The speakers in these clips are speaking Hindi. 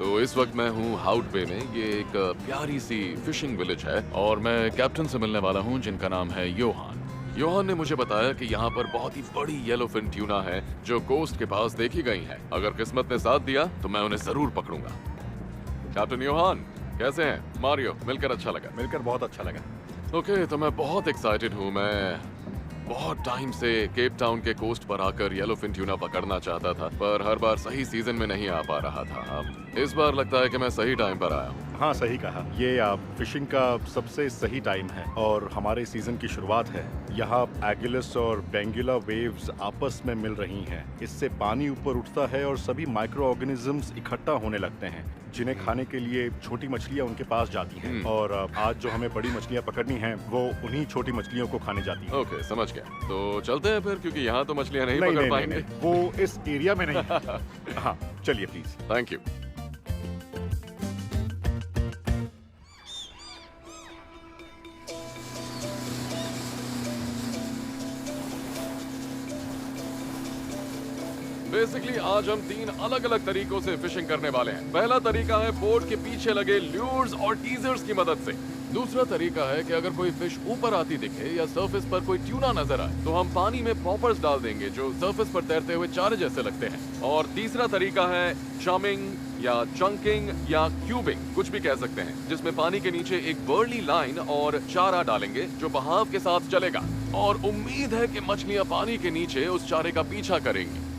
तो इस वक्त मैं हूँ हाउट बे में। ये एक प्यारी सी फिशिंग विलेज है और मैं कैप्टन से मिलने वाला हूँ जिनका नाम है योहान। योहान ने मुझे बताया कि यहाँ पर बहुत ही बड़ी येलोफिन ट्यूना है जो कोस्ट के पास देखी गई है। अगर किस्मत ने साथ दिया तो मैं उन्हें जरूर पकड़ूंगा। कैप्टन योहान कैसे हैं? मारियो, मिलकर अच्छा लगा। मिलकर बहुत अच्छा लगा। ओके, तो मैं बहुत एक्साइटेड हूँ। मैं बहुत टाइम से केप टाउन के कोस्ट पर आकर येलोफिन ट्यूना पकड़ना चाहता था, पर हर बार सही सीजन में नहीं आ पा रहा था। अब इस बार लगता है कि मैं सही टाइम पर आया हूँ। हाँ, सही कहा। ये फिशिंग का सबसे सही टाइम है और हमारे सीजन की शुरुआत है। यहाँ एगिलस और बेंगुला वेव्स आपस में मिल रही हैं। इससे पानी ऊपर उठता है और सभी माइक्रो ऑर्गेनिजम्स इकट्ठा होने लगते हैं जिन्हें खाने के लिए छोटी मछलियाँ उनके पास जाती हैं। और आज जो हमें बड़ी मछलियाँ पकड़नी हैं वो उन्हीं छोटी मछलियों को खाने जाती हैं। ओके, समझ गया। तो चलते हैं फिर, क्योंकि यहाँ तो मछलियाँ नहीं पकड़ पाएंगे। वो इस एरिया में नहीं। हाँ, चलिए प्लीज। Thank you. बेसिकली आज हम 3 अलग अलग तरीकों से फिशिंग करने वाले हैं। पहला तरीका है बोट के पीछे लगे ल्यूर्स और टीजर्स की मदद से। दूसरा तरीका है कि अगर कोई फिश ऊपर आती दिखे या सरफेस पर कोई ट्यूना नजर आए तो हम पानी में पॉपर्स डाल देंगे जो सरफेस पर तैरते हुए चारे जैसे लगते हैं। और तीसरा तरीका है चमिंग या चंकिंग या क्यूबिंग, कुछ भी कह सकते हैं, जिसमें पानी के नीचे एक बर्ली लाइन और चारा डालेंगे जो बहाव के साथ चलेगा और उम्मीद है कि मछलियां पानी के नीचे उस चारे का पीछा करेंगी।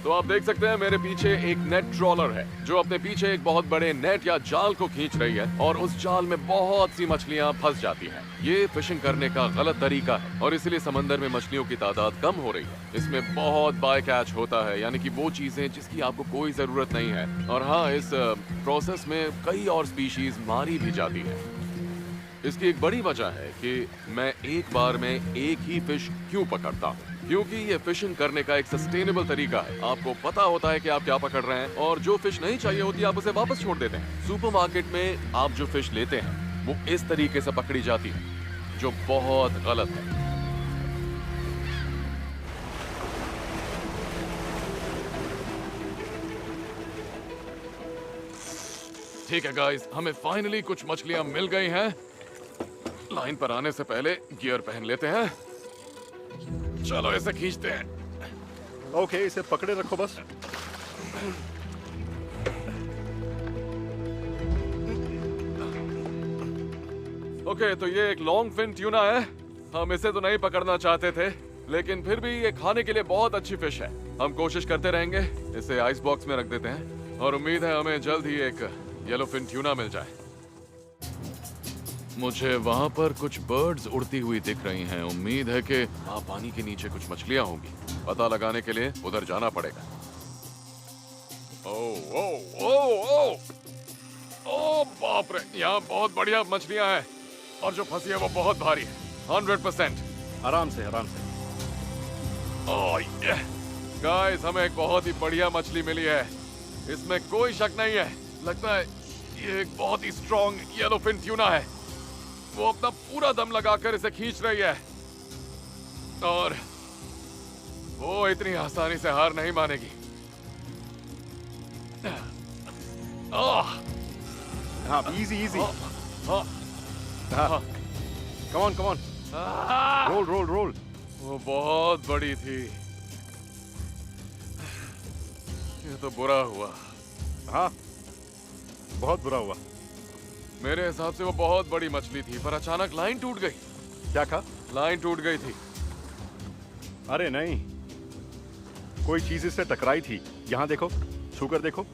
तो आप देख सकते हैं मेरे पीछे एक नेट ट्रॉलर है जो अपने पीछे एक बहुत बड़े नेट या जाल को खींच रही है और उस जाल में बहुत सी मछलियां फंस जाती हैं। ये फिशिंग करने का गलत तरीका है और इसलिए समंदर में मछलियों की तादाद कम हो रही है। इसमें बहुत बाय कैच होता है, यानी कि वो चीजें जिसकी आपको कोई जरूरत नहीं है। और हाँ, इस प्रोसेस में कई और स्पीशीज मारी भी जाती है। इसकी एक बड़ी वजह है कि मैं एक बार में एक ही फिश क्यों पकड़ता हूँ, क्योंकि ये फिशिंग करने का एक सस्टेनेबल तरीका है। आपको पता होता है कि आप क्या पकड़ रहे हैं और जो फिश नहीं चाहिए होती आप उसे वापस छोड़ देते हैं। सुपरमार्केट में आप जो फिश लेते हैं वो इस तरीके से पकड़ी जाती है, जो बहुत गलत है। ठीक है गाइस, हमें फाइनली कुछ मछलियां मिल गई हैं। लाइन पर आने से पहले गियर पहन लेते हैं। चलो इसे खींचते हैं। ओके, इसे पकड़े रखो बस। ओके, तो ये एक लॉन्ग फिन ट्यूना है। हम इसे तो नहीं पकड़ना चाहते थे, लेकिन फिर भी ये खाने के लिए बहुत अच्छी फिश है। हम कोशिश करते रहेंगे। इसे आइस बॉक्स में रख देते हैं और उम्मीद है हमें जल्द ही एक येलोफिन ट्यूना मिल जाए। मुझे वहां पर कुछ बर्ड्स उड़ती हुई दिख रही हैं। उम्मीद है कि वहां पानी के नीचे कुछ मछलियां होंगी। पता लगाने के लिए उधर जाना पड़ेगा। ओह ओह ओह ओह ओह बाप रे, यहाँ बहुत बढ़िया मछलियां हैं और जो फंसी है वो बहुत भारी है। 100%। आराम से, आराम से। ओह ये गाइस, हमें एक बहुत ही बढ़िया मछली मिली है, इसमें कोई शक नहीं है। लगता है ये एक बहुत ही स्ट्रॉन्ग येलोफिन ट्यूना है। वो अपना पूरा दम लगाकर इसे खींच रही है और वो इतनी आसानी से हार नहीं मानेगी। हाँ, इजी इजी। हाँ, come on, come on. Roll roll roll. वो बहुत बड़ी थी। ये तो बुरा हुआ। हाँ, बहुत बुरा हुआ। मेरे हिसाब से वो बहुत बड़ी मछली थी, पर अचानक लाइन टूट गई। क्या कहा? लाइन टूट गई थी। अरे नहीं, कोई चीज इससे टकराई थी। यहाँ देखो, छूकर देखो।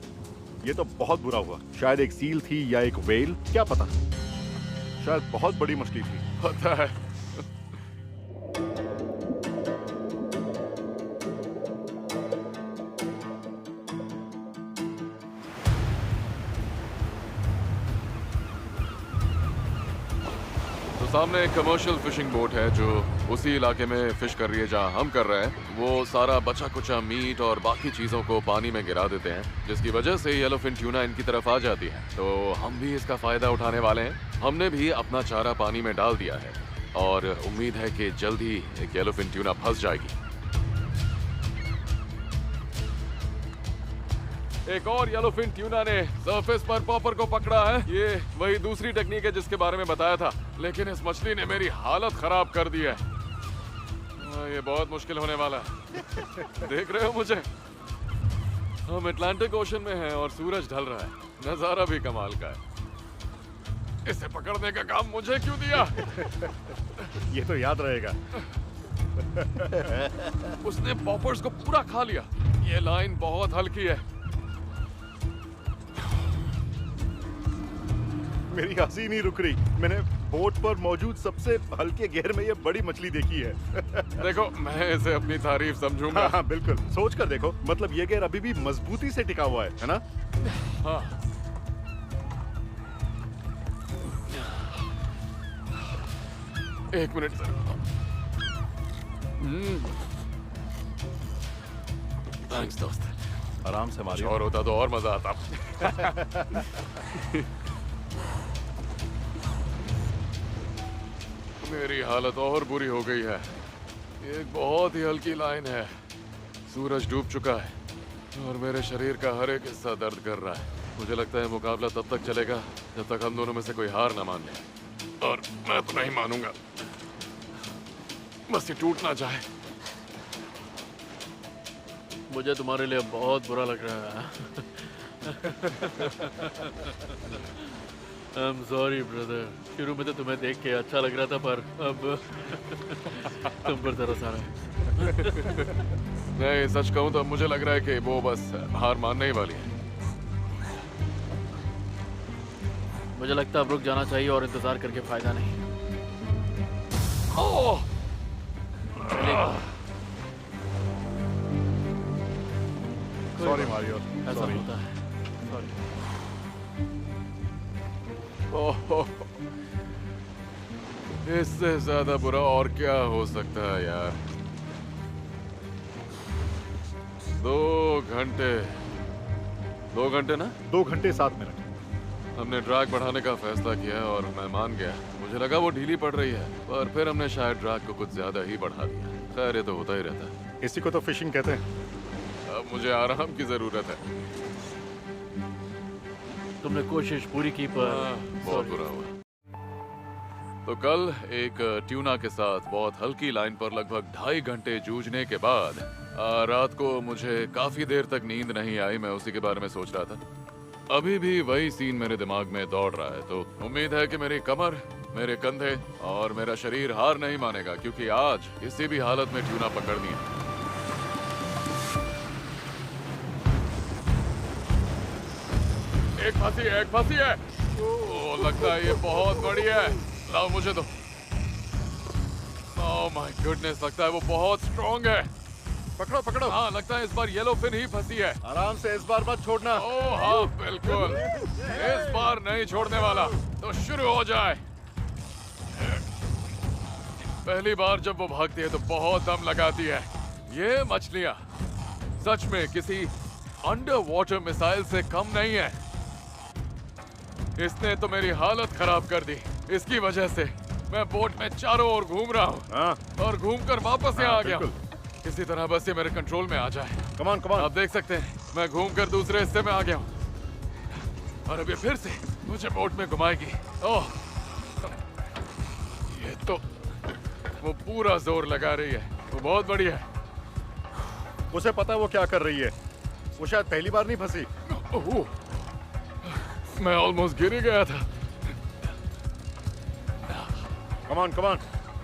ये तो बहुत बुरा हुआ। शायद एक सील थी या एक व्हेल, क्या पता। शायद बहुत बड़ी मछली थी। पता है। सामने एक कमर्शियल फिशिंग बोट है जो उसी इलाके में फिश कर रही है जहां हम कर रहे हैं। वो सारा बचा कुचा मीट और बाकी चीजों को पानी में गिरा देते हैं, जिसकी वजह से येलोफिन ट्यूना इनकी तरफ आ जाती है। तो हम भी इसका फायदा उठाने वाले हैं। हमने भी अपना चारा पानी में डाल दिया है। और उम्मीद है कि जल्द ही एक येलोफिन ट्यूना फंस जाएगी। एक और येलोफिन ट्यूना ने सरफेस पर पॉपर को पकड़ा है। ये वही दूसरी टेक्निक है जिसके बारे में बताया था, लेकिन इस मछली ने मेरी हालत खराब कर दी है। ये बहुत मुश्किल होने वाला है। देख रहे हो मुझे? हम अटलांटिक ओशन में हैं और सूरज ढल रहा है। नजारा भी कमाल का है। इसे पकड़ने का काम मुझे क्यों दिया? ये तो याद रहेगा। उसने पॉपर्स को पूरा खा लिया। ये लाइन बहुत हल्की है। मेरी हंसी नहीं रुक रही। मैंने बोट पर मौजूद सबसे हल्के घेर में ये बड़ी मछली देखी है। देखो, मैं इसे अपनी तारीफ समझूंगा। हाँ, बिल्कुल। सोच कर देखो, मतलब ये घेर अभी भी मजबूती से टिका हुआ है ना? हाँ। एक मिनट सर। थैंक्स दोस्त। आराम से मारियो। और होता तो और मजा आता। मेरी हालत और बुरी हो गई है। ये एक बहुत ही हल्की लाइन है। सूरज डूब चुका है और मेरे शरीर का हर एक हिस्सा दर्द कर रहा है। मुझे लगता है मुकाबला तब तक चलेगा जब तक हम दोनों में से कोई हार ना मान ले। और मैं तो नहीं मानूंगा। बस ये टूट ना जाए। मुझे तुम्हारे लिए बहुत बुरा लग रहा है। I am sorry brother. शुरू में तो तुम्हें देख के अच्छा लग रहा था, पर अब तुम पर तरस आ रहा है। नहीं, सच कहूं तो मुझे लग रहा है कि वो बस हार मानने ही वाली है। मुझे लगता है अब रुक जाना चाहिए और इंतजार करके फायदा नहीं। ओह! Sorry Mario. ऐसा सॉरी। होता है। सॉरी। ओह! इससे ज्यादा बुरा और क्या हो सकता है यार। 2 घंटे। 2 घंटे ना? 2 घंटे 7 मिनट। हमने ड्रैग बढ़ाने का फैसला किया और मैं मान गया। मुझे लगा वो ढीली पड़ रही है, पर फिर हमने शायद ड्रैग को कुछ ज्यादा ही बढ़ा दिया। खैर, ये तो होता ही रहता है। इसी को तो फिशिंग कहते हैं। अब मुझे आराम की जरूरत है। तुमने कोशिश पूरी की, पर बहुत बुरा हुआ। तो कल एक ट्यूना के साथ बहुत हल्की लाइन पर लगभग 2.5 घंटे जूझने के बाद रात को मुझे काफी देर तक नींद नहीं आई। मैं उसी के बारे में सोच रहा था। अभी भी वही सीन मेरे दिमाग में दौड़ रहा है। तो उम्मीद है कि मेरी कमर, मेरे कंधे और मेरा शरीर हार नहीं मानेगा, क्योंकि आज किसी भी हालत में ट्यूना पकड़नी है। एक फंसी है। ओह, लगता है ये बहुत बड़ी है। लाओ मुझे दो। ओह माय गुडनेस, लगता है वो बहुत स्ट्रॉन्ग है। पकड़ो पकड़ो। हाँ, लगता है इस बार येलोफिन ही फंसी है। आराम से, इस बार मत छोड़ना। ओह हाँ, बिल्कुल। इस बार नहीं छोड़ने वाला। तो शुरू हो जाए। पहली बार जब वो भागती है तो बहुत दम लगाती है। ये मछलियां सच में किसी अंडर वाटर मिसाइल से कम नहीं है। इसने तो मेरी हालत खराब कर दी। इसकी वजह से मैं बोट में चारों ओर घूम रहा हूँ हाँ, और घूमकर वापस यहाँ आ गया हूँ। बिल्कुल। किसी तरह बस ये मेरे कंट्रोल में आ जाए। कमान कमान। आप देख सकते हैं, मैं घूमकर दूसरे हिस्से में आ गया हूँ और अब ये फिर से मुझे बोट में घुमाएगी। ओह, ये तो वो पूरा जोर लगा रही है। वो बहुत बड़ी है। उसे पता है वो क्या कर रही है। वो शायद पहली बार नहीं फंसी। ओह, मैं ऑलमोस्ट गिर ही गया था। कमान कमान।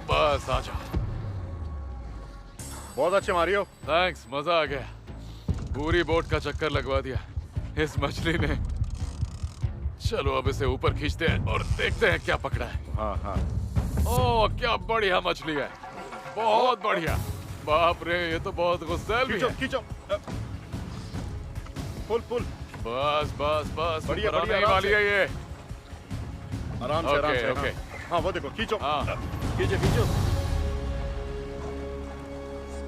बस आ जाओ। बहुत अच्छे मारियो। थैंक्स, मजा आ गया। पूरी बोट का चक्कर लगवा दिया इस मछली ने। चलो अब इसे ऊपर खींचते हैं और देखते हैं क्या पकड़ा है। हाँ हाँ। ओह, क्या बढ़िया मछली है। बहुत बढ़िया। बाप रे, ये तो बहुत गुस्सैल भी खींचो है। खींचो। पुल पुल। बस बस बस, बढ़िया, ऊपर आने बढ़िया, ही आराम वाली से। है ये। आराम से आराम ओके, से। ओके। हाँ, वो देखो, खींचो। हाँ, खींचो खींचो।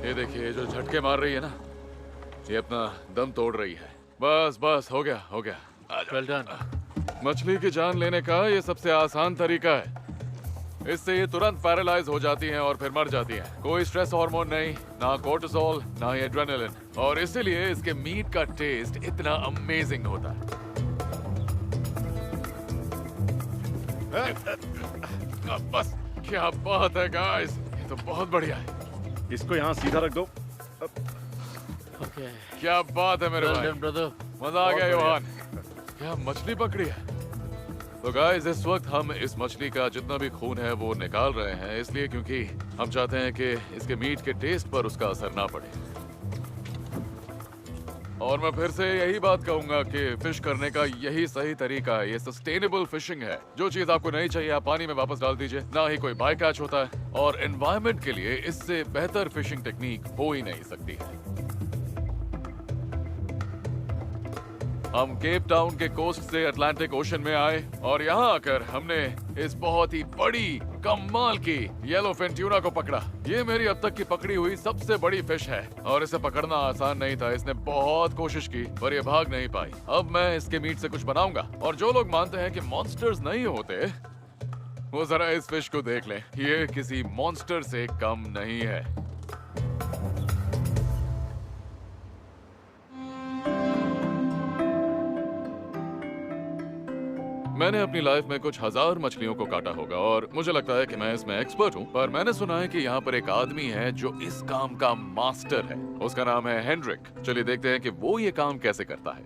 ये देखिए, ये जो झटके मार रही है ना, ये अपना दम तोड़ रही है। बस बस, हो गया हो गया। आ जाओ। Well done. मछली की जान लेने का ये सबसे आसान तरीका है। इससे ये तुरंत पैरालाइज हो जाती हैं और फिर मर जाती हैं। कोई स्ट्रेस हार्मोन नहीं, ना कोर्टिसोल, ना ही एड्रेनालिन, और इसीलिए इसके मीट का टेस्ट इतना अमेजिंग होता है। बस क्या बात है गाइस, ये तो बहुत बढ़िया है। इसको यहाँ सीधा रख दो। ओके, क्या बात है मेरे वेल भाई, डन ब्रदर। मजा आ गया योहान। क्या मछली पकड़ी है। तो गाइस इस वक्त हम इस मछली का जितना भी खून है वो निकाल रहे हैं, इसलिए क्योंकि हम चाहते हैं कि इसके मीट के टेस्ट पर उसका असर ना पड़े। और मैं फिर से यही बात कहूंगा कि फिश करने का यही सही तरीका है। ये सस्टेनेबल फिशिंग है। जो चीज आपको नहीं चाहिए आप पानी में वापस डाल दीजिए। ना ही कोई बाय कैच होता है, और एनवायरनमेंट के लिए इससे बेहतर फिशिंग टेक्निक हो ही नहीं सकती है। हम केप टाउन के कोस्ट से अटलांटिक ओशन में आए और यहाँ आकर हमने इस बहुत ही बड़ी कमाल की येलो फिन ट्यूना को पकड़ा। ये मेरी अब तक की पकड़ी हुई सबसे बड़ी फिश है और इसे पकड़ना आसान नहीं था। इसने बहुत कोशिश की पर ये भाग नहीं पाई। अब मैं इसके मीट से कुछ बनाऊंगा, और जो लोग मानते हैं कि मॉन्स्टर्स नहीं होते वो जरा इस फिश को देख लें। ये किसी मॉन्स्टर से कम नहीं है। मैंने अपनी लाइफ में कुछ हजार मछलियों को काटा होगा और मुझे लगता है कि मैं इसमें एक्सपर्ट हूँ, पर मैंने सुना है कि यहाँ पर एक आदमी है जो इस काम का मास्टर है। उसका नाम है हेनरिक। चलिए देखते हैं कि वो ये काम कैसे करता है।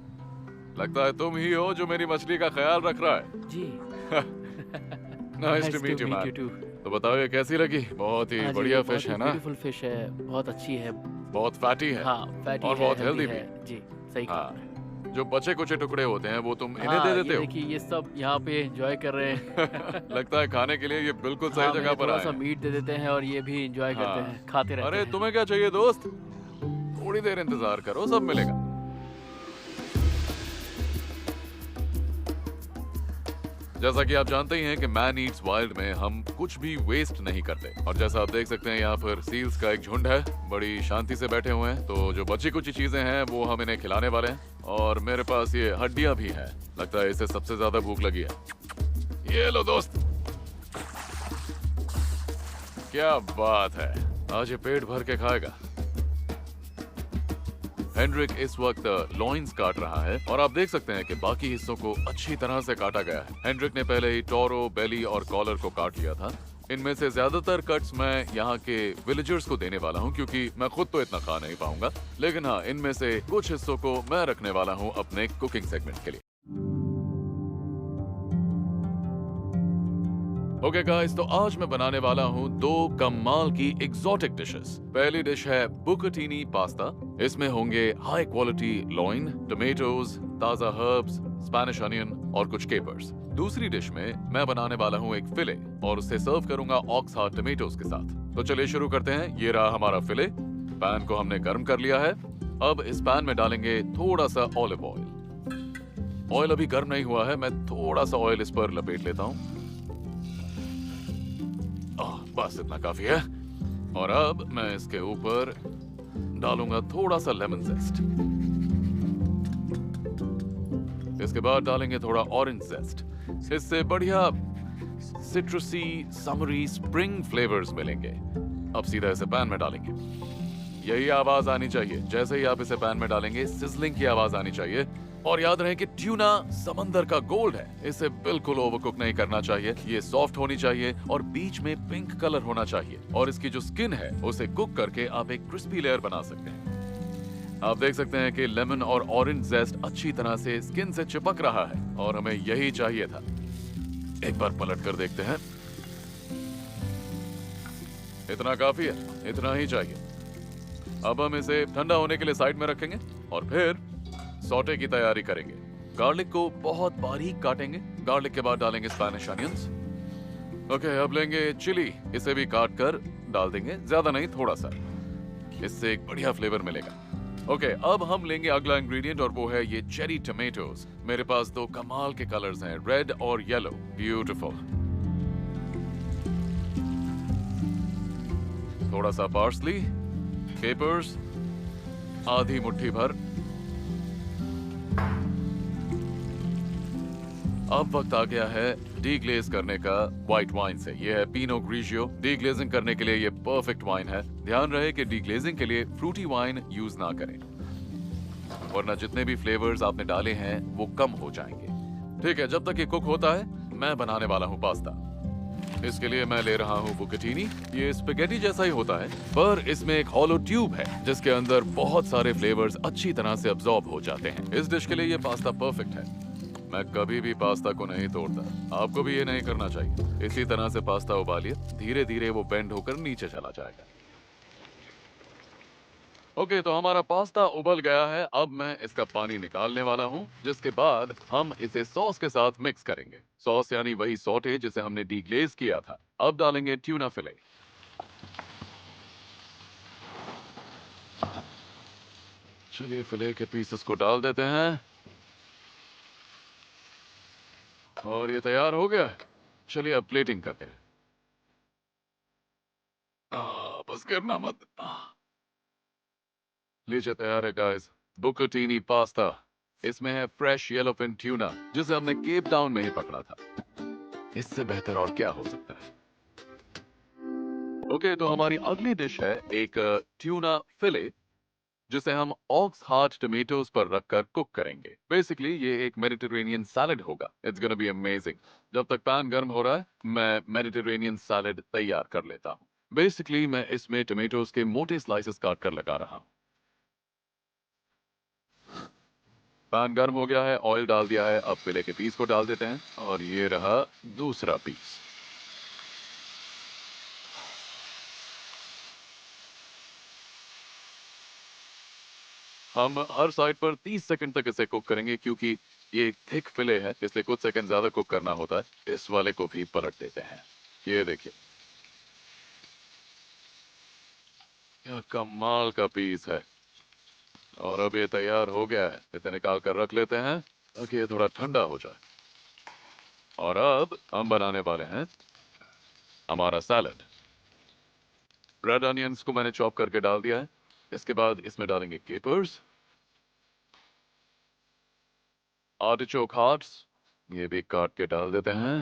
लगता है तुम ही हो जो मेरी मछली का ख्याल रख रहा है। जी। Nice to meet you man. तो बताओ ये कैसी लगी? बहुत ही बढ़िया फिश है ना? ब्यूटीफुल फिश है, बहुत अच्छी है, बहुत फैटी है। हाँ, फैटी और है, बहुत हेल्दी है। जी, सही कहा हाँ। आपने। जो बचे कुछ टुकड़े होते हैं वो तुम इन्हें हाँ, दे देते ये हो। देखिए ये सब यहाँ पे एंजॉय कर रहे हैं। लगता है खाने के लिए ये बिल्कुल सही हाँ, जगह पर थोड़ा आए सा हैं। मीट दे देते हैं और ये भी एंजॉय करते हाँ। हैं, खाते रहते अरे हैं। तुम्हें क्या चाहिए दोस्त? थोड़ी देर इंतजार करो, सब मिलेगा। जैसा कि आप जानते ही हैं कि मैन ईट्स वाइल्ड में हम कुछ भी वेस्ट नहीं करते, और जैसा आप देख सकते हैं यहाँ पर सील्स का एक झुंड है, बड़ी शांति से बैठे हुए हैं। तो जो बची कुछ चीजें हैं वो हम इन्हें खिलाने वाले हैं, और मेरे पास ये हड्डियां भी हैं। लगता है इसे सबसे ज्यादा भूख लगी है। ये लो दोस्त। क्या बात है, आज ये पेट भर के खाएगा। हेनरिक इस वक्त लॉइंस काट रहा है और आप देख सकते हैं कि बाकी हिस्सों को अच्छी तरह से काटा गया है। हेनरिक ने पहले ही टोरो, बेली और कॉलर को काट लिया था। इनमें से ज्यादातर कट्स मैं यहाँ के विलेजर्स को देने वाला हूँ क्योंकि मैं खुद तो इतना खा नहीं पाऊंगा, लेकिन हाँ इनमें से कुछ हिस्सों को मैं रखने वाला हूँ अपने कुकिंग सेगमेंट के लिए। ओके गाइस, तो आज मैं बनाने वाला हूँ दो कमाल की एग्जॉटिक डिशेस। पहली डिश है बुकाटीनी पास्ता। इसमें होंगे हाई क्वालिटी लॉइन, टोमेटोज, ताजा हर्ब्स, स्पेनिश अनियन और कुछ केपर्स। दूसरी डिश में मैं बनाने वाला हूँ एक फिले और उसे सर्व करूंगा ऑक्स हार्ट टोमेटोज के साथ। तो चलिए शुरू करते हैं। ये रहा हमारा फिले। पैन को हमने गर्म कर लिया है। अब इस पैन में डालेंगे थोड़ा सा ऑलिव ऑयल। ऑयल अभी गर्म नहीं हुआ है, मैं थोड़ा सा ऑयल इस पर लपेट लेता हूँ। बस इतना काफी है। और अब मैं इसके ऊपर डालूंगा थोड़ा सा लेमन जेस्ट। इसके बाद डालेंगे थोड़ा ऑरेंज जेस्ट। इससे बढ़िया सिट्रसी, समरी, स्प्रिंग फ्लेवर्स मिलेंगे। अब सीधा इसे पैन में डालेंगे। यही आवाज आनी चाहिए जैसे ही आप इसे पैन में डालेंगे, सिजलिंग की आवाज आनी चाहिए। और याद रहे कि ट्यूना समंदर का गोल्ड है, इसे बिल्कुल ओवरकुक नहीं करना चाहिए। ये सॉफ्ट होनी चाहिए और बीच में पिंक कलर होना चाहिए, और इसकी जो स्किन है उसे कुक करके आप एक क्रिस्पी लेयर बना सकते हैं। आप देख सकते हैं कि लेमन और ऑरेंज जेस्ट अच्छी तरह से स्किन से चिपक रहा है और हमें यही चाहिए था। एक बार पलट कर देखते हैं। इतना काफी है, इतना ही चाहिए। अब हम इसे ठंडा होने के लिए साइड में रखेंगे और फिर सौटे की तैयारी करेंगे। गार्लिक को बहुत बारीक काटेंगे। गार्लिक के बाद डालेंगे स्पेनिश अनियंस। ओके, अब लेंगे चिली, इसे भी काट कर डाल देंगे, ज्यादा नहीं थोड़ा सा, इससे एक बढ़िया फ्लेवर मिलेगा। ओके, अब हम लेंगे अगला इंग्रेडिएंट और वो है ये चेरी टमेटोज। मेरे पास दो कमाल के कलर्स हैं, रेड और येलो। ब्यूटीफुल। थोड़ा सा पार्सली, केपर्स, आधी मुट्ठी भर। अब वक्त आ गया है डीग्लेज करने का व्हाइट वाइन से। ये है पिनो ग्रीजियो। डीग्लेजिंग करने के लिए ये परफेक्ट वाइन है। ध्यान रहे कि डीग्लेजिंग के लिए फ्रूटी वाइन यूज ना करें, वरना जितने भी फ्लेवर्स आपने डाले हैं वो कम हो जाएंगे। ठीक है, जब तक ये कुक होता है मैं बनाने वाला हूँ पास्ता। इसके लिए मैं ले रहा हूँ बुकेटीनी। ये स्पेगेटी जैसा ही होता है, पर इसमें एक हॉलो ट्यूब है जिसके अंदर बहुत सारे फ्लेवर्स अच्छी तरह से अब्सॉर्ब हो जाते हैं। इस डिश के लिए ये पास्ता परफेक्ट है। मैं कभी भी पास्ता को नहीं तोड़ता, आपको भी ये नहीं करना चाहिए। इसी तरह से पास्ता उबालिए, धीरे धीरे वो बेंड होकर नीचे चला जाएगा। ओके, तो हमारा पास्ता उबल गया है। अब मैं इसका पानी निकालने वाला हूँ, जिसके बाद हम इसे सॉस के साथ मिक्स करेंगे। सॉस यानी वही सॉटे जिसे हमने डीग्लेज किया था। अब डालेंगे ट्यूना फिले। चलिए फिले के पीसेस को डाल देते हैं और ये तैयार हो गया है। चलिए अब प्लेटिंग करते हैं। बस गिरना मत। लीजिए, तैयार है गाइस, बुकेटीनी पास्ता। इसमें है फ्रेश येलोफिन ट्यूना, जिसे हमने केप टाउन में ही पकड़ा था। इससे बेहतर और क्या हो सकता है। ओके, तो हमारी अगली डिश है एक ट्यूना फिले, जिसे हम ऑक्स हार्ट टमेटोज पर रखकर कुक करेंगे। बेसिकली ये एक मेडिटेरेनियन सैलेड होगा। It's gonna be amazing. जब तक पैन गर्म हो रहा है मैं मेडिटेरेनियन सैलेड तैयार कर लेता हूँ। बेसिकली मैं इसमें टमेटोज के मोटे स्लाइसेस काट कर लगा रहा हूँ। पैन गर्म हो गया है, ऑयल डाल दिया है। अब फिले के पीस को डाल देते हैं और ये रहा दूसरा पीस। हम हर साइड पर 30 सेकंड तक इसे कुक करेंगे, क्योंकि ये एक थिक फिले है इसलिए कुछ सेकंड ज्यादा कुक करना होता है। इस वाले को भी पलट देते हैं। ये देखिए, यह कमाल का पीस है। और अब ये तैयार हो गया है। इसे निकाल कर रख लेते हैं ताकि ये थोड़ा ठंडा हो जाए। और अब हम बनाने वाले हैं हमारा सैलड। रेड अनियंस को मैंने चॉप करके डाल दिया है। इसके बाद इसमें डालेंगे केपर्स, आर्टिचोक हार्ट्स, ये भी काट के डाल देते हैं।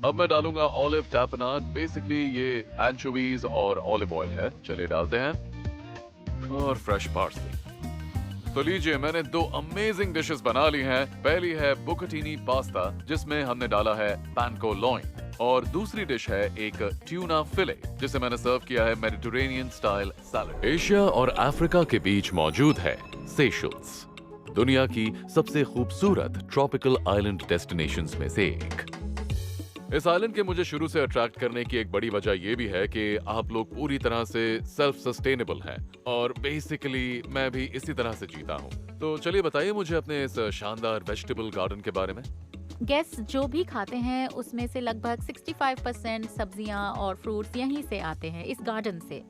अब मैं डालूंगा ऑलिव टैपेनाड। बेसिकली ये एंचोवीज और ऑलिव ऑयल है। चलिए डालते हैं, और फ्रेश पार्सले। तो लीजिए, मैंने दो अमेजिंग डिशेस बना ली हैं। पहली है बुकेटीनी पास्ता, जिसमें हमने डाला है पैनको लॉइन, और दूसरी डिश है एक ट्यूना फिले, जिसे मैंने सर्व किया है मेडिटेरेनियन स्टाइल सैलड। एशिया और अफ्रीका के बीच मौजूद है सेशल्स, दुनिया की सबसे खूबसूरत ट्रॉपिकल आइलैंड डेस्टिनेशंस में से एक। इस आइलैंड के मुझे शुरू से अट्रैक्ट करने की एक बड़ी वजह यह भी है कि आप लोग पूरी तरह से सेल्फ सस्टेनेबल हैं, और बेसिकली मैं भी इसी तरह से जीता हूँ। तो चलिए बताइए मुझे अपने इस शानदार वेजिटेबल गार्डन के बारे में। गेस्ट जो भी खाते हैं उसमें से लगभग 65% सब्जियां और फ्रूट्स यहीं से आते हैं, इस गार्डन से।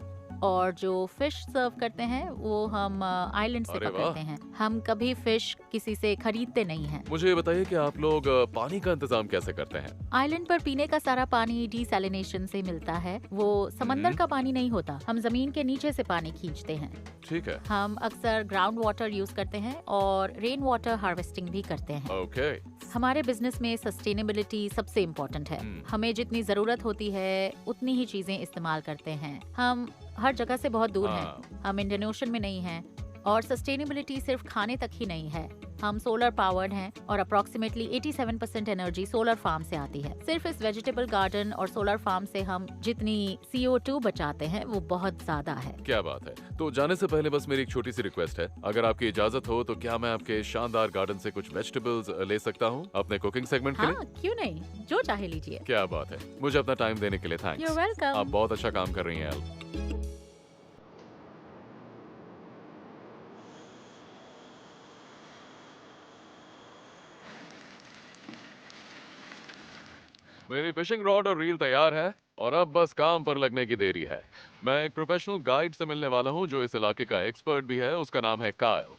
और जो फिश सर्व करते हैं वो हम आइलैंड से अरे वाह। पकड़ते हैं। हम कभी फिश किसी से खरीदते नहीं हैं। मुझे ये बताइए कि आप लोग पानी का इंतजाम कैसे करते हैं। आइलैंड पर पीने का सारा पानी डिसैलिनेशन से मिलता है। वो समंदर का पानी नहीं होता। हम जमीन के नीचे से पानी खींचते हैं। ठीक है। हम अक्सर ग्राउंड वाटर यूज करते हैं और रेन वाटर हार्वेस्टिंग भी करते हैं। ओके। हमारे बिजनेस में सस्टेनेबिलिटी सबसे इम्पोर्टेंट है। हमें जितनी जरूरत होती है उतनी ही चीजें इस्तेमाल करते हैं। हम हर जगह से बहुत दूर हैं। हम इंडियन ओशन में नहीं हैं। और सस्टेनेबिलिटी सिर्फ खाने तक ही नहीं है। हम सोलर पावर्ड हैं और अप्रोक्सीमेटली 87% एनर्जी सोलर फार्म से आती है। सिर्फ इस वेजिटेबल गार्डन और सोलर फार्म से हम जितनी CO2 बचाते हैं वो बहुत ज्यादा है। क्या बात है। तो जाने से पहले बस मेरी एक छोटी सी रिक्वेस्ट है, अगर आपकी इजाजत हो तो क्या मैं आपके शानदार गार्डन से कुछ वेजिटेबल्स ले सकता हूँ अपने कुकिंग सेगमेंट के हाँ, लिए। क्यों नहीं, जो चाहे लीजिए। क्या बात है। मुझे अपना टाइम देने के लिए थैंक्स। You're welcome. आप बहुत अच्छा काम कर रही हैं एल। मेरी फिशिंग रॉड और रील तैयार है और अब बस काम पर लगने की देरी है। मैं एक प्रोफेशनल गाइड से मिलने वाला हूँ जो इस इलाके का एक्सपर्ट भी है। उसका नाम है कायल।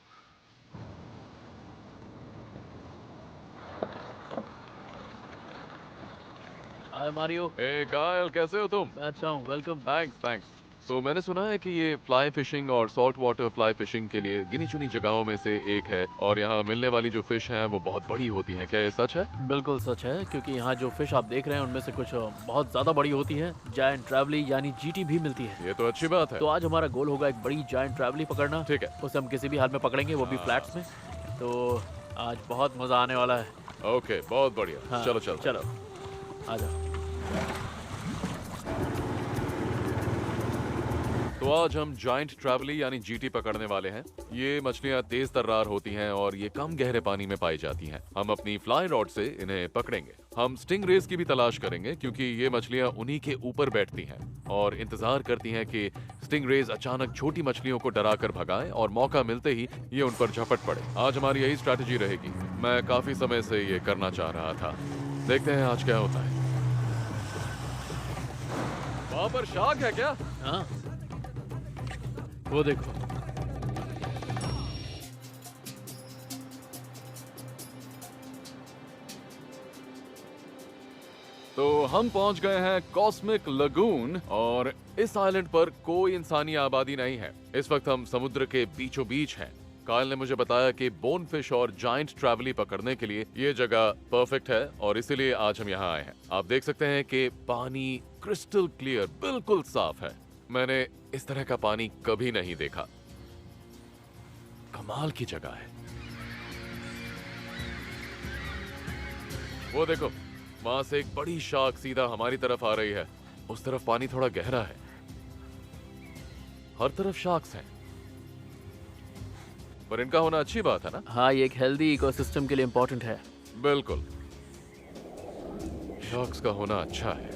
हाय मारियो। ए कायल, कैसे हो तुम? मैं अच्छा हूँ, वेलकम। Thanks thanks. तो मैंने सुना है कि ये फ्लाई फिशिंग और सॉल्ट वाटर फ्लाई फिशिंग के लिए गिनी चुनी जगहों में से एक है और यहाँ मिलने वाली जो फिश हैं वो बहुत बड़ी होती हैं। क्या ये सच है? बिल्कुल सच है, क्योंकि यहाँ जो फिश आप देख रहे हैं उनमें से कुछ बहुत ज्यादा बड़ी होती है। जायंट ट्रैवली यानी जीटी भी मिलती है। ये तो अच्छी बात है। तो आज हमारा गोल होगा एक बड़ी जायंट ट्रैवली पकड़ना। ठीक है। उसे हम किसी भी हाल में पकड़ेंगे, वो भी फ्लैट्स में। तो आज बहुत मजा आने वाला है। ओके, बहुत बढ़िया। हाँ, चलो चलो चलो आ जाओ। तो आज हम जाइंट ट्रैवली यानी जीटी पकड़ने वाले हैं। ये मछलियाँ तेज तर्रार होती हैं और ये कम गहरे पानी में पाई जाती हैं। हम अपनी फ्लाई रॉड से इन्हें पकड़ेंगे। हम स्टिंग रेज की भी तलाश करेंगे क्योंकि ये मछलियाँ उन्हीं के ऊपर बैठती हैं और इंतजार करती हैं कि स्टिंग रेज अचानक छोटी मछलियों को डराकर भगाएं और मौका मिलते ही ये उन पर झपट पड़े। आज हमारी यही स्ट्रैटेजी रहेगी। मैं काफी समय से ये करना चाह रहा था। देखते हैं आज क्या होता है। वहाँ पर शार्क है क्या? हाँ, वो देखो। तो हम पहुंच गए हैं कॉस्मिक लगून और इस आइलैंड पर कोई इंसानी आबादी नहीं है। इस वक्त हम समुद्र के बीचों बीच हैं। कायल ने मुझे बताया कि बोनफिश और जाइंट ट्रैवली पकड़ने के लिए ये जगह परफेक्ट है और इसीलिए आज हम यहाँ आए हैं। आप देख सकते हैं कि पानी क्रिस्टल क्लियर, बिल्कुल साफ है। मैंने इस तरह का पानी कभी नहीं देखा। कमाल की जगह है। वो देखो, वहां से एक बड़ी शार्क सीधा हमारी तरफ आ रही है। उस तरफ पानी थोड़ा गहरा है। हर तरफ शार्क्स हैं, पर इनका होना अच्छी बात है ना? हाँ, ये एक हेल्दी इकोसिस्टम के लिए इम्पोर्टेंट है। बिल्कुल, शार्क्स का होना अच्छा है।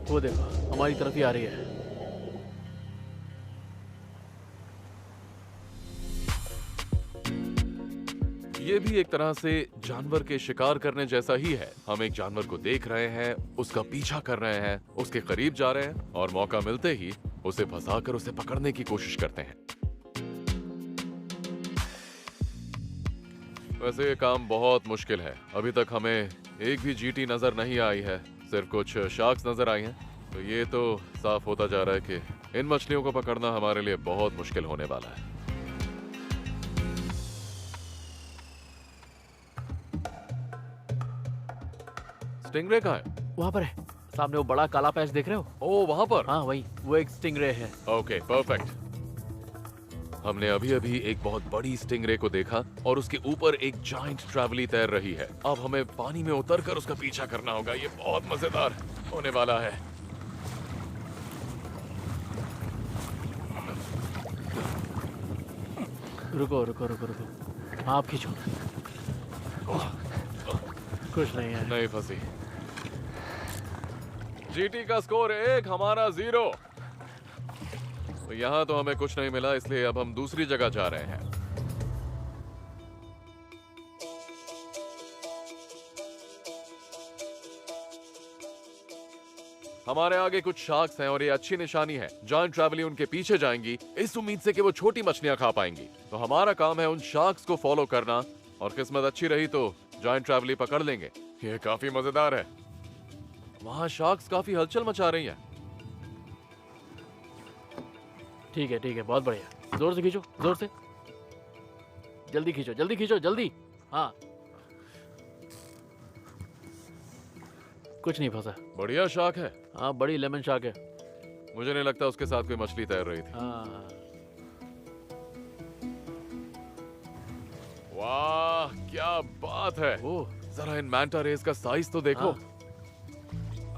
वो देखो, हमारी तरफ ही आ रही है। ये भी एक तरह से जानवर के शिकार करने जैसा ही है। हम एक जानवर को देख रहे हैं, उसका पीछा कर रहे हैं, उसके करीब जा रहे हैं और मौका मिलते ही उसे फंसाकर उसे पकड़ने की कोशिश करते हैं। वैसे ये काम बहुत मुश्किल है। अभी तक हमें एक भी जीटी नजर नहीं आई है, सिर्फ कुछ शार्क्स नजर आई हैं। तो ये तो साफ होता जा रहा है कि इन मछलियों को पकड़ना हमारे लिए बहुत मुश्किल होने वाला है। स्टिंगरे कहाँ है? वहाँ पर है, सामने वो बड़ा काला पैच देख रहे हो? ओ, वहाँ पर? हाँ वही, वो एक स्टिंगरे है। Okay, perfect. हमने अभी अभी एक बहुत बड़ी स्टिंगरे को देखा और उसके ऊपर एक जाइंट ट्रैवली तैर रही है। अब हमें पानी में उतरकर उसका पीछा करना होगा। ये बहुत मजेदार होने वाला है। रुको रुको रुको रुको, आप खींचो। कुछ नहीं है। नहीं फंसी। जीटी का स्कोर 1, हमारा 0। तो यहाँ तो हमें कुछ नहीं मिला, इसलिए अब हम दूसरी जगह जा रहे हैं। हमारे आगे कुछ शार्क्स हैं और ये अच्छी निशानी है। जाइंट ट्रैवली उनके पीछे जाएंगी इस उम्मीद से कि वो छोटी मछलियां खा पाएंगी। तो हमारा काम है उन शार्क्स को फॉलो करना और किस्मत अच्छी रही तो जाइंट ट्रैवली पकड़ लेंगे। ये काफी मजेदार है। वहां शार्क्स काफी हलचल मचा रही हैं। ठीक है, बहुत बढ़िया। जोर से खींचो, जोर से। जल्दी खींचो, जल्दी खींचो, जल्दी। हाँ, कुछ नहीं फंसा। बढ़िया शार्क है। हाँ, बड़ी लेमन शार्क है। मुझे नहीं लगता उसके साथ कोई मछली तैर रही थी। हाँ, वाह, क्या बात है। ओ, जरा इन मैंटा रेस का साइज तो देखो।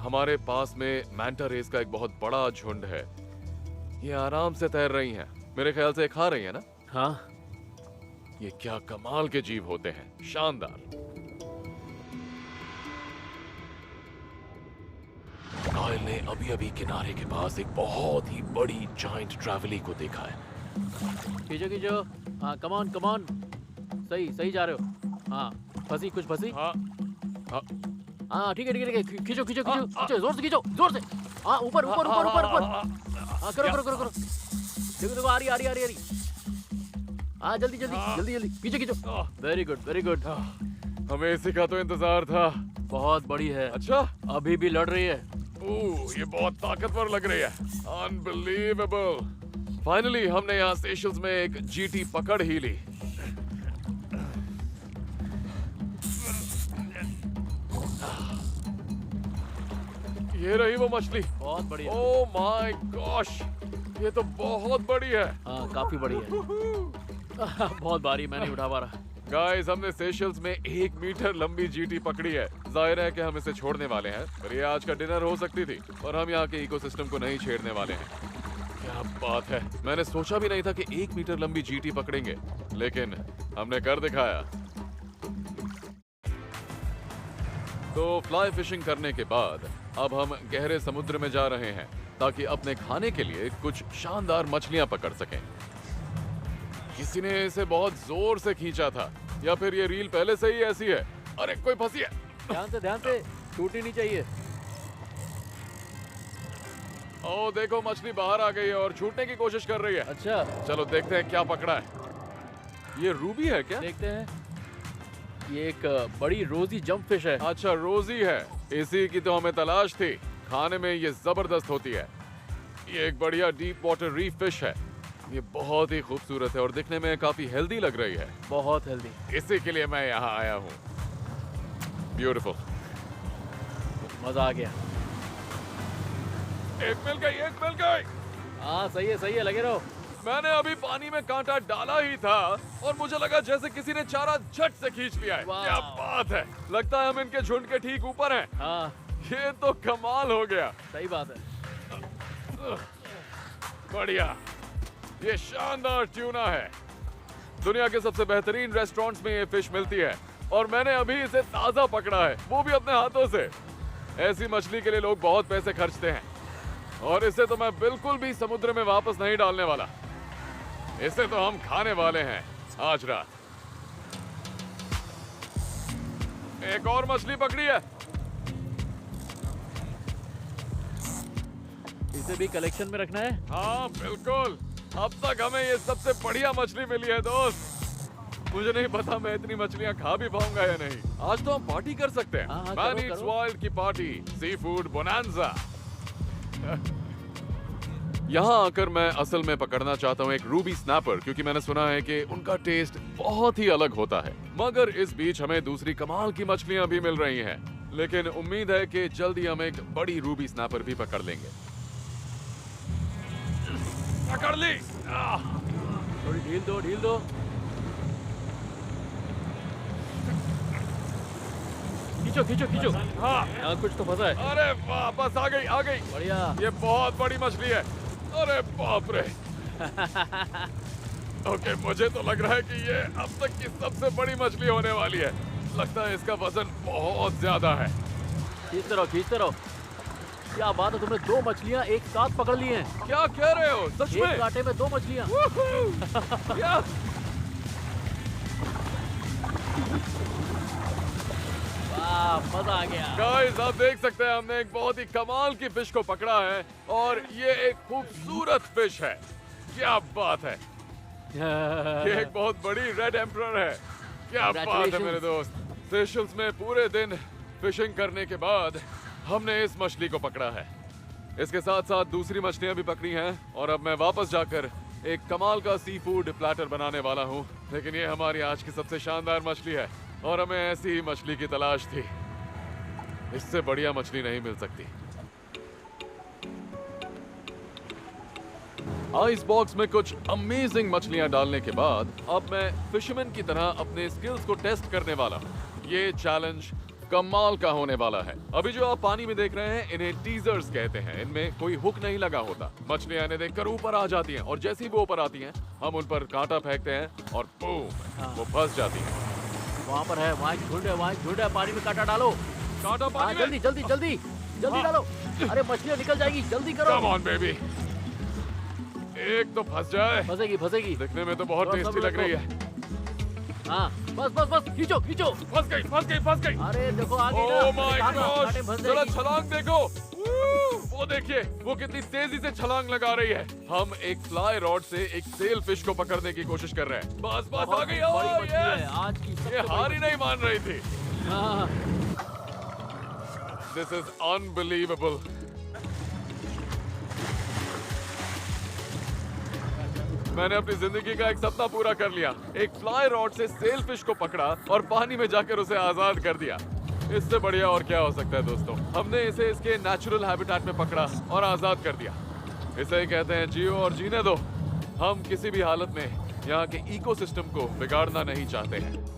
हमारे पास में मैंटा रेस का एक बहुत बड़ा झुंड है। ये आराम से तैर रही हैं। मेरे ख्याल से खा रही है ना? हाँ, ये क्या कमाल के जीव होते हैं, शानदार। कायल ने अभी अभी किनारे के पास एक बहुत ही बड़ी जाइंट ट्रैवली को देखा है। खींचो खींचो। हाँ, कमान कमान। सही सही जा रहे हो। हाँ, फंसी, कुछ फंसी। हाँ, हाँ, हाँ, ठीक है ठीक है ठीक है। खींचो खींचो खींचो खींचो, जोर से खींचो, जोर से। हाँ, ऊपर ऊपर ऊपर ऊपर ऊपर। हाँ, करो करो करो करो। देखो देखो, आ रही आ रही आ रही आ रही। हाँ, जल्दी जल्दी जल्दी जल्दी खींचो खींचो। Very good very good. हमें इसी का तो इंतजार था। बहुत बड़ी है। अच्छा, अभी भी लड़ रही है। ये बहुत ताकतवर लग रही है। अनबिलीवेबल। फाइनली हमने यहाँ सेशल्स में एक जीटी पकड़ ही ली। ये रही वो मछली। बहुत बढ़िया। ओह माय गॉश, ये तो बहुत बड़ी है। हाँ काफी बड़ी है। बहुत भारी, मैं नहीं उठा पा रहा। गाइस, हमने सेशल्स में 1 मीटर लंबी जीटी पकड़ी है। जाहिर है कि हम इसे छोड़ने वाले हैं, पर ये आज का डिनर हो सकती थी। और हम यहाँ के इकोसिस्टम को नहीं छेड़ने वाले हैं। क्या बात है, मैंने सोचा भी नहीं था कि 1 मीटर लंबी जीटी पकड़ेंगे, लेकिन हमने कर दिखाया। तो फ्लाई फिशिंग करने के बाद अब हम गहरे समुद्र में जा रहे हैं ताकि अपने खाने के लिए कुछ शानदार मछलियां पकड़ सकें। किसी ने इसे बहुत जोर से खींचा था, या फिर ये रील पहले से ही ऐसी है। अरे कोई फंसी है। ध्यान से, टूटनी नहीं चाहिए। ओ देखो, मछली बाहर आ गई है और छूटने की कोशिश कर रही है। अच्छा, चलो देखते हैं क्या पकड़ा है। ये रूबी है क्या? देखते हैं। ये एक बड़ी रोजी जंप फिश है। अच्छा, रोजी है। इसी की तो हमें तलाश थी। खाने में ये जबरदस्त होती है। ये एक बढ़िया डीप वाटर रीफ फिश है। ये बहुत ही खूबसूरत है और दिखने में काफी हेल्दी लग रही है। बहुत हेल्दी। इसी के लिए मैं यहाँ आया हूँ। ब्यूटीफुल। मजा आ गया। एक मिल गई। हाँ सही है, लगे रहो। मैंने अभी पानी में कांटा डाला ही था और मुझे लगा जैसे किसी ने चारा झट से खींच लिया है। वाह। क्या बात है, लगता है हम इनके झुंड के ठीक ऊपर हैं। हाँ ये तो कमाल हो गया। सही बात है। बढ़िया, ये शानदार ट्यूना है। दुनिया के सबसे बेहतरीन रेस्टोरेंट्स में ये फिश मिलती है और मैंने अभी इसे ताजा पकड़ा है, वो भी अपने हाथों से। ऐसी मछली के लिए लोग बहुत पैसे खर्चते हैं और इसे तो मैं बिल्कुल भी समुद्र में वापस नहीं डालने वाला। इसे तो हम खाने वाले हैं आज रात। एक और मछली पकड़ी है। इसे भी कलेक्शन में रखना है। हाँ बिल्कुल, अब तक हमें ये सबसे बढ़िया मछली मिली है दोस्त। मुझे नहीं पता मैं इतनी मछलियाँ खा भी पाऊंगा या नहीं। आज तो हम पार्टी कर सकते हैं। हाँ, मैन करो, ईट्स करो। वर्ल्ड की पार्टी, सी फूड बोनांजा। यहाँ आकर मैं असल में पकड़ना चाहता हूँ एक रूबी स्नैपर, क्योंकि मैंने सुना है कि उनका टेस्ट बहुत ही अलग होता है। मगर इस बीच हमें दूसरी कमाल की मछलियाँ भी मिल रही हैं, लेकिन उम्मीद है कि जल्दी हम एक बड़ी रूबी स्नैपर भी पकड़ लेंगे। पकड़ ली। थोड़ी ढील दो। खींचो। हाँ, कुछ तो फंसा है। अरे वापस आ गई। बढ़िया। ये बहुत बड़ी मछली है। अरे बाप रे। ओके, मुझे तो लग रहा है कि ये अब तक की सबसे बड़ी मछली होने वाली है। लगता है इसका वजन बहुत ज्यादा है। खींचते रहो। क्या बात है, तुमने 2 मछलियाँ एक साथ पकड़ ली हैं। क्या कह रहे हो? सच एक में? कांटे में 2 मछलियाँ। क्या? मजा आ गया। गाइस, आप देख सकते हैं हमने एक बहुत ही कमाल की फिश को पकड़ा है और ये एक खूबसूरत फिश है। क्या बात है। ये एक बहुत बड़ी रेड एम्परर है। क्या बात है मेरे दोस्त। सेशल्स में पूरे दिन फिशिंग करने के बाद हमने इस मछली को पकड़ा है। इसके साथ साथ दूसरी मछलियां भी पकड़ी हैं और अब मैं वापस जाकर एक कमाल का सी फूड प्लेटर बनाने वाला हूँ। लेकिन ये हमारी आज की सबसे शानदार मछली है और हमें ऐसी ही मछली की तलाश थी। इससे बढ़िया मछली नहीं मिल सकती। आइस बॉक्स में कुछ अमेजिंग मछलियां डालने के बाद अब मैं फिशरमैन की तरह अपने स्किल्स को टेस्ट करने वाला हूं। ये चैलेंज कमाल का होने वाला है। अभी जो आप पानी में देख रहे हैं, इन्हें टीजर्स कहते हैं। इनमें कोई हुक नहीं लगा होता। मछलियां इन्हें देखकर ऊपर आ जाती हैं और जैसे ही वो ऊपर आती हैं, हम उन पर कांटा फेंकते हैं और बूम, वो फंस जाती हैं। वहाँ पर है, वहाँ एक झुंड है, पानी में कांटा डालो। कांटा पानी में। जल्दी डालो। अरे मछलियाँ निकल जाएगी, जल्दी करो। कम ऑन बेबी, एक तो फंस जाए। फंसेगी। दिखने में तो बहुत थोड़ा टेस्टी सब्र लग रही रखो। है। हाँ बस खींचो। फंस गई। अरे देखो आ गई ना। ओह माय गॉड, फंस जरा जाएगी। छलांग देखो। वो देखिए, वो कितनी तेजी से छलांग लगा रही है। हम एक फ्लाई रॉड से एक सेल फिश को पकड़ने की कोशिश कर रहे हैं। बस आ बहुत गई। बड़ी ओह मछली है, यस, आज की सबसे ये बड़ी हार ही नहीं मान रही थी। हाँ। This is unbelievable. मैंने अपनी जिंदगी का एक सपना पूरा कर लिया। एक फ्लाई रॉड से सेल फिश को पकड़ा और पानी में जाकर उसे आजाद कर दिया। इससे बढ़िया और क्या हो सकता है दोस्तों। हमने इसे इसके नेचुरल हैबिटेट में पकड़ा और आजाद कर दिया। इसे ही कहते हैं जियो और जीने दो। हम किसी भी हालत में यहाँ के इकोसिस्टम को बिगाड़ना नहीं चाहते हैं।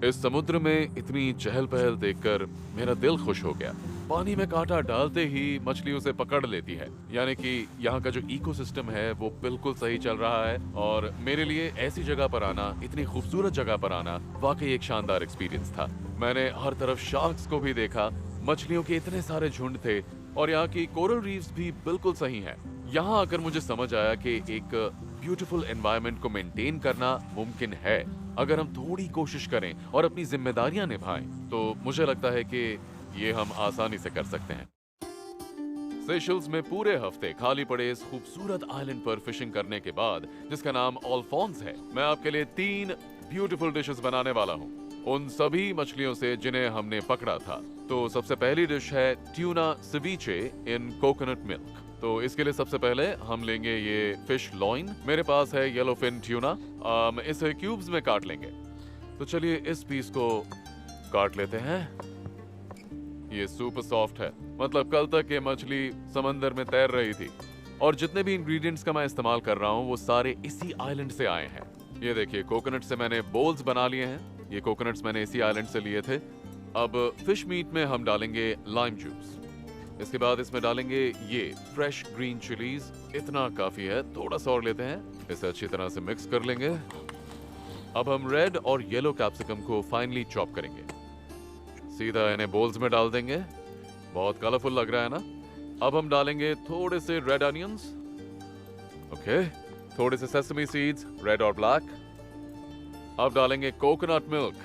इस समुद्र में इतनी चहल पहल देखकर मेरा दिल खुश हो गया। पानी में कांटा डालते ही मछली उसे पकड़ लेती है, यानी कि यहाँ का जो इकोसिस्टम है वो बिल्कुल सही चल रहा है। और मेरे लिए ऐसी जगह पर आना, इतनी खूबसूरत जगह पर आना वाकई एक शानदार एक्सपीरियंस था। मैंने हर तरफ शार्क्स को भी देखा, मछलियों के इतने सारे झुंड थे और यहाँ की कोरल रीफ्स भी बिल्कुल सही हैं। यहाँ आकर मुझे समझ आया कि एक ब्यूटीफुल एनवायरनमेंट को मेंटेन करना मुमकिन है अगर हम थोड़ी कोशिश करें और अपनी जिम्मेदारियां निभाएं। तो मुझे लगता है कि ये हम आसानी से कर सकते हैं। सेशल्स में पूरे हफ्ते खाली पड़े इस खूबसूरत आइलैंड पर फिशिंग करने के बाद, जिसका नाम अल्फोंस है, मैं आपके लिए 3 ब्यूटीफुल डिशेस बनाने वाला हूँ, उन सभी मछलियों से जिन्हें हमने पकड़ा था। तो सबसे पहली डिश है ट्यूना सिविचे इन कोकोनट मिल्क। तो इसके लिए सबसे पहले हम लेंगे ये फिश लॉइन। मेरे पास है येलो फिन ट्यूना। इसे क्यूब्स में काट लेंगे। तो चलिए इस पीस को काट लेते हैं। ये सुपर सॉफ्ट है, मतलब कल तक ये मछली समंदर में तैर रही थी। और जितने भी इंग्रेडिएंट्स का मैं इस्तेमाल कर रहा हूँ वो सारे इसी आइलैंड से आए हैं। ये देखिए, कोकोनट से मैंने बोल्स बना लिए हैं। ये कोकोनट्स मैंने इसी आइलैंड से लिए थे। अब फिश मीट में हम डालेंगे लाइम जूस। इसके बाद इसमें डालेंगे ये फ्रेश ग्रीन चिलीज। इतना काफी है, थोड़ा सा और लेते हैं। इसे अच्छी तरह से मिक्स कर लेंगे। अब हम रेड और येलो कैप्सिकम को फाइनली चॉप करेंगे। सीधा इन्हें बोल्स में डाल देंगे। बहुत कलरफुल लग रहा है ना। अब हम डालेंगे थोड़े से रेड अनियंस, ओके, थोड़े से सेसमी सीड्स, रेड और ब्लैक। अब डालेंगे कोकोनट मिल्क,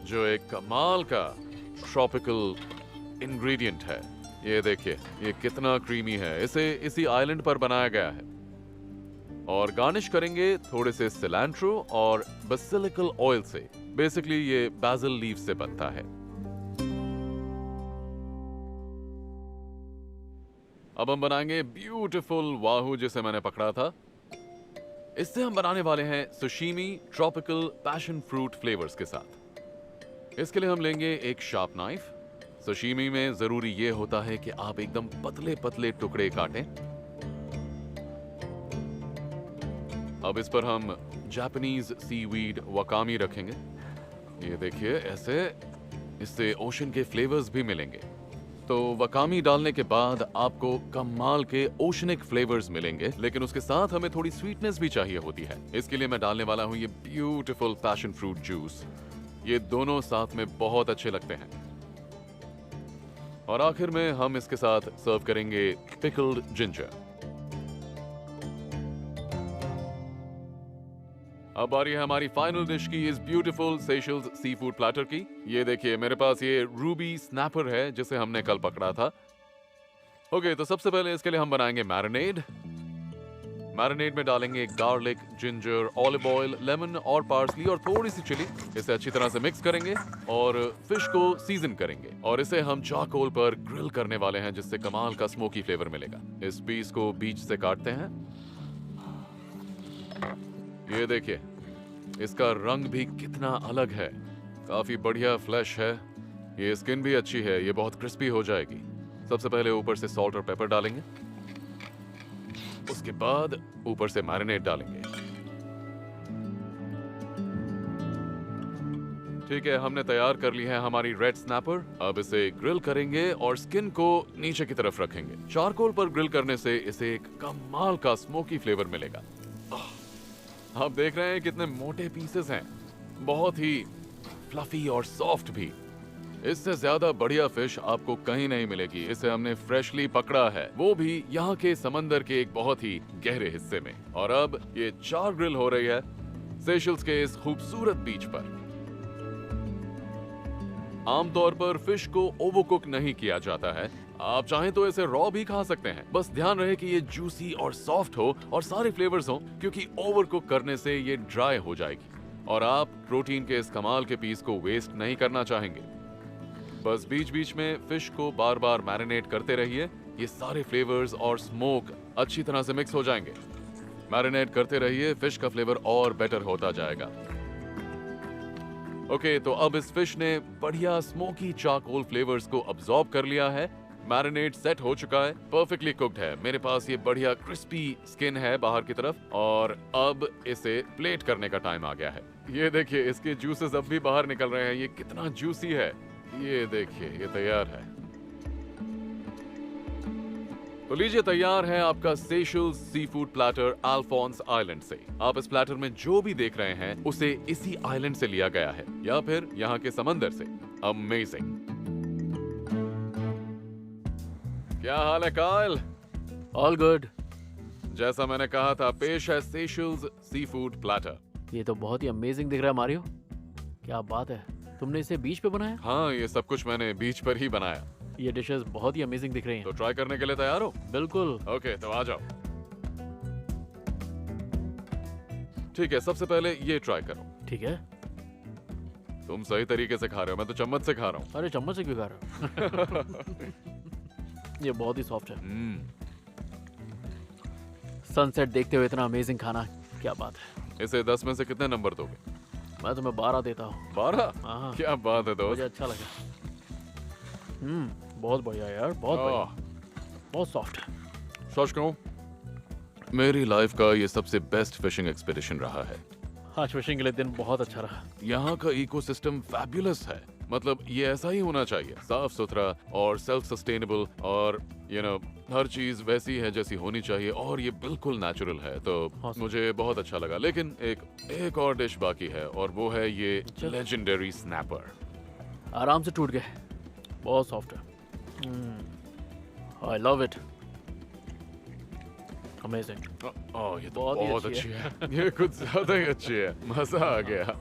जो एक कमाल का ट्रॉपिकल इंग्रेडिएंट है। ये देखिए, ये कितना क्रीमी है। इसे इसी आइलैंड पर बनाया गया है। और गार्निश करेंगे थोड़े से सिलैंट्रो और बेसिलिकल ऑयल से। बेसिकली ये बासिल लीफ से बनता है। अब हम बनाएंगे ब्यूटीफुल वाहू, जिसे मैंने पकड़ा था। इससे हम बनाने वाले हैं सुशीमी ट्रॉपिकल पैशन फ्रूट फ्लेवर्स के साथ। इसके लिए हम लेंगे एक शार्प नाइफ। सशीमी में जरूरी ये होता है कि आप एकदम पतले पतले टुकड़े काटें। अब इस पर हम जापानीज सीवीड वकामी रखेंगे। ये देखिए ऐसे, इससे ओशन के फ्लेवर्स भी मिलेंगे। तो वकामी डालने के बाद आपको कमाल के ओशनिक फ्लेवर्स मिलेंगे, लेकिन उसके साथ हमें थोड़ी स्वीटनेस भी चाहिए होती है। इसके लिए मैं डालने वाला हूं ये ब्यूटीफुल पैशन फ्रूट जूस। ये दोनों साथ में बहुत अच्छे लगते हैं। और आखिर में हम इसके साथ सर्व करेंगे पिकल्ड जिंजर। अब आ रही है हमारी फाइनल डिश की, इस beautiful Seychelles sea food platter की। ये देखिए, मेरे पास ये रूबी स्नैपर है जिसे हमने कल पकड़ा था। ओके, तो सबसे पहले इसके लिए हम बनाएंगे मैरिनेड। मैरिनेड में डालेंगे garlic, ginger, olive oil, lemon और पार्सली और थोड़ी सी चिली। इसे अच्छी तरह से मिक्स करेंगे और फिश को सीजन करेंगे। और इसे हम चारकोल पर ग्रिल करने वाले हैं, जिससे कमाल का स्मोकी फ्लेवर मिलेगा। इस पीस को बीच से काटते हैं। ये देखिए, इसका रंग भी कितना अलग है। काफी बढ़िया फ्लैश है। ये स्किन भी अच्छी है, ये बहुत क्रिस्पी हो जाएगी। सबसे पहले ऊपर से सॉल्ट और पेपर डालेंगे। उसके बाद ऊपर से मैरिनेड डालेंगे। ठीक है, हमने तैयार कर ली है हमारी रेड स्नैपर। अब इसे ग्रिल करेंगे और स्किन को नीचे की तरफ रखेंगे। चारकोल पर ग्रिल करने से इसे एक कमाल का स्मोकी फ्लेवर मिलेगा। आप देख रहे हैं कितने मोटे पीसेस हैं, बहुत ही फ्लफी और सॉफ्ट भी। इससे ज्यादा बढ़िया फिश आपको कहीं नहीं मिलेगी। इसे हमने फ्रेशली पकड़ा है, वो भी यहाँ के समंदर के एक बहुत ही गहरे हिस्से में। और अब ये चार ग्रिल हो रही है सेशल्स के इस खूबसूरत बीच पर। आमतौर पर फिश को ओवरकुक नहीं किया जाता है। आप चाहें तो इसे रॉ भी खा सकते हैं, बस ध्यान रहे कि ये जूसी और सॉफ्ट हो और सारे फ्लेवर्स हो, क्योंकि ओवरकुक करने से ये ड्राई हो जाएगी और आप प्रोटीन के इस कमाल के पीस को वेस्ट नहीं करना चाहेंगे। बस बीच बीच में फिश को बार बार मैरिनेट करते रहिए। ये सारे फ्लेवर्स और स्मोक अच्छी तरह से मिक्स हो जाएंगे। मैरिनेट करते रहिए, फिश का फ्लेवर और बेटर होता जाएगा। ओके, तो अब इस फिश ने बढ़िया स्मोकी चारकोल फ्लेवर्स को अब्सॉर्ब कर लिया है। मैरिनेट सेट हो चुका है, परफेक्टली कुक्ड है। मेरे पास ये बढ़िया क्रिस्पी स्किन है बाहर की तरफ और अब इसे प्लेट करने का टाइम आ गया है। ये देखिए, इसके जूसेस अब भी बाहर निकल रहे हैं। ये कितना जूसी है। ये देखिए, ये तैयार है। तो लीजिए, तैयार है आपका Seychelles sea food platter Alphons island से। आप इस प्लेटर में जो भी देख रहे हैं उसे इसी आइलैंड से लिया गया है या फिर यहाँ के समंदर से। अमेजिंग। क्या हाल है कायल? All good. जैसा मैंने कहा था, पेश है सेशल्स सी फूड प्लेटर। ये तो बहुत ही अमेजिंग दिख रहा है मारियो। क्या बात है, तुमने इसे बीच पे बनाया? हाँ, ये सब कुछ मैंने बीच पर ही बनाया। ये डिशेस बहुत ही अमेजिंग दिख रही तो हैं। ट्राई करने के लिए तैयार हो? बिल्कुल। ओके, तो आ जाओ। ठीक है, सबसे पहले ये ट्राई करो। ठीक है। तुम सही तरीके से खा रहे हो, मैं तो चम्मच से खा रहा हूँ। अरे चम्मच से क्यों खा रहा हो? ये बहुत ही सॉफ्ट है। सनसेट देखते हुए इतना अमेजिंग खाना, क्या बात है। इसे 10 में से कितने नंबर दोगे? मैं तुम्हें 12 देता हूँ। 12? हाँ, क्या बात है मुझे दोस्त। अच्छा लगा। बहुत बढ़िया यार, बहुत बढ़िया, बहुत सॉफ्ट है। सच कहूं, मेरी लाइफ का ये सबसे बेस्ट फिशिंग एक्सपीडिशन रहा है। आज फिशिंग के लिए दिन बहुत अच्छा रहा। यहाँ का इकोसिस्टम फैबुलस है। मतलब ये ऐसा ही होना चाहिए, साफ सुथरा और सेल्फ सस्टेनेबल, और हर चीज वैसी है जैसी होनी चाहिए, और ये बिल्कुल नेचुरल है। तो Awesome. मुझे बहुत अच्छा लगा। लेकिन एक और डिश बाकी है, और वो है ये अच्छा। Legendary snapper. आराम से टूट गए, बहुत सॉफ्ट है। I love it, amazing. ये तो बहुत ही बहुत अच्छी अच्छी है। ये कुछ ज्यादा ही अच्छी है, मजा आ गया।